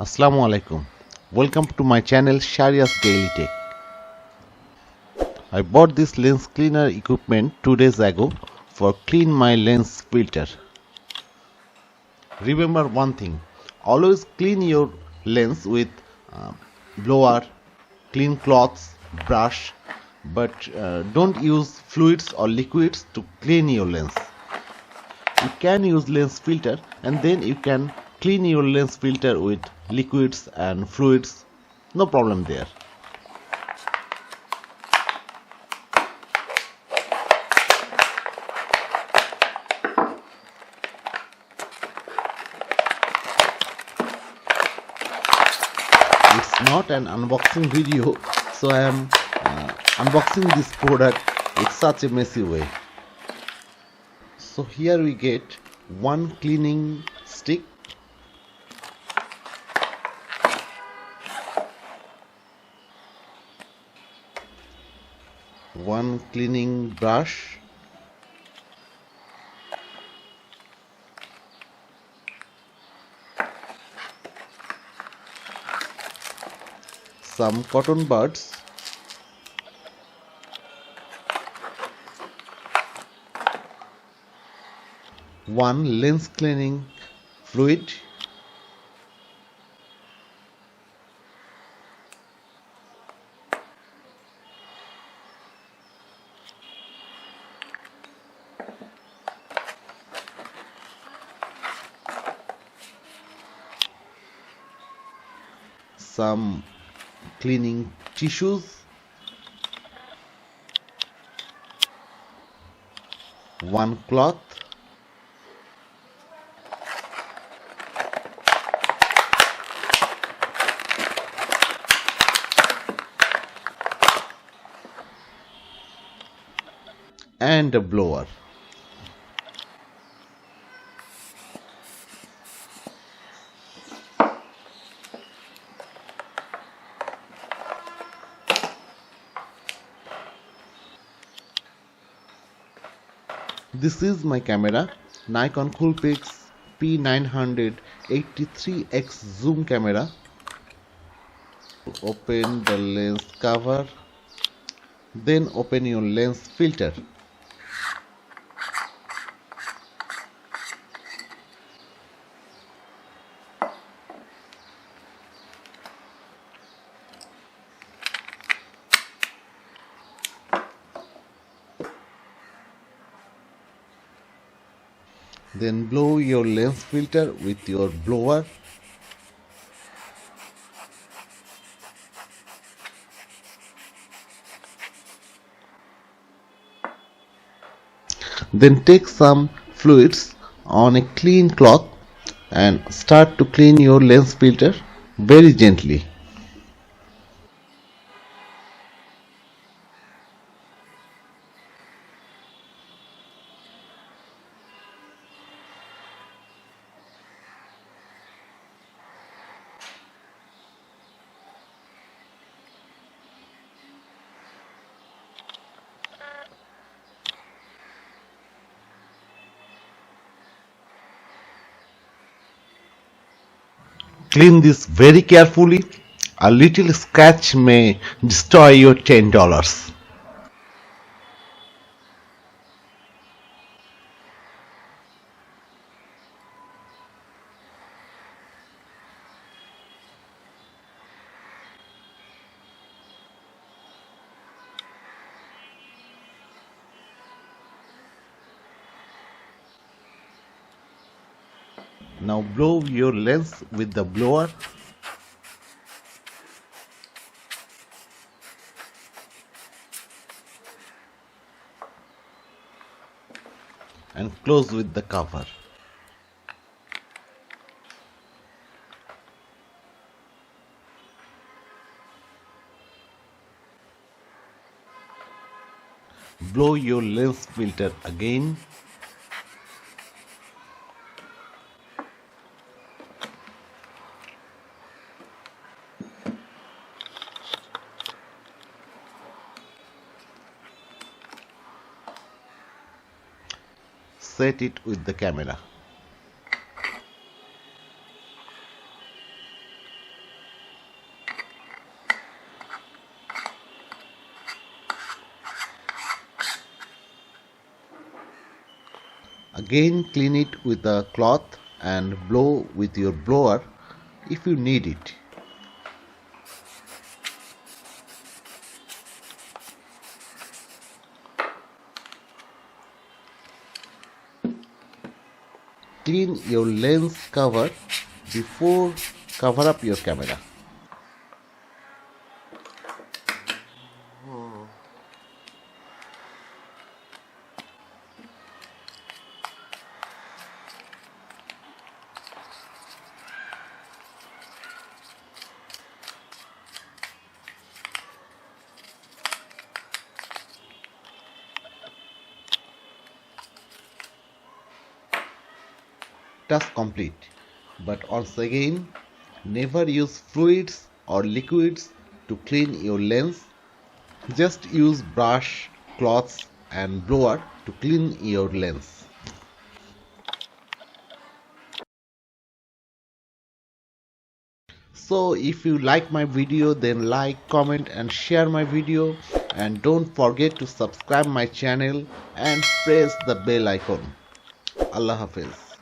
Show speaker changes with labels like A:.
A: Assalamu alaikum. Welcome to my channel Sharia's Daily Tech. I bought this lens cleaner equipment 2 days ago for clean my lens filter. Remember one thing, always clean your lens with blower, clean cloths, brush, but don't use fluids or liquids to clean your lens. You can use lens filter and then you can clean your lens filter with liquids and fluids, no problem there. It's not an unboxing video, so I am unboxing this product in such a messy way. So here we get one cleaning stick, one cleaning brush, some cotton buds, one lens cleaning fluid, some cleaning tissues, one cloth, and a blower. This is my camera, Nikon Coolpix P983X zoom camera. Open the lens cover, then open your lens filter. Then blow your lens filter with your blower. Then take some fluids on a clean cloth and start to clean your lens filter very gently. Clean this very carefully. A little scratch may destroy your $10. Now blow your lens with the blower. And close with the cover. Blow your lens filter again. Set it with the camera. Again, clean it with a cloth and blow with your blower if you need it. Clean your lens cover before cover up your camera. Task complete. But once again, never use fluids or liquids to clean your lens. Just use brush, cloths and blower to clean your lens. So if you like my video, then like, comment and share my video, and don't forget to subscribe my channel and press the bell icon. Allah Hafiz.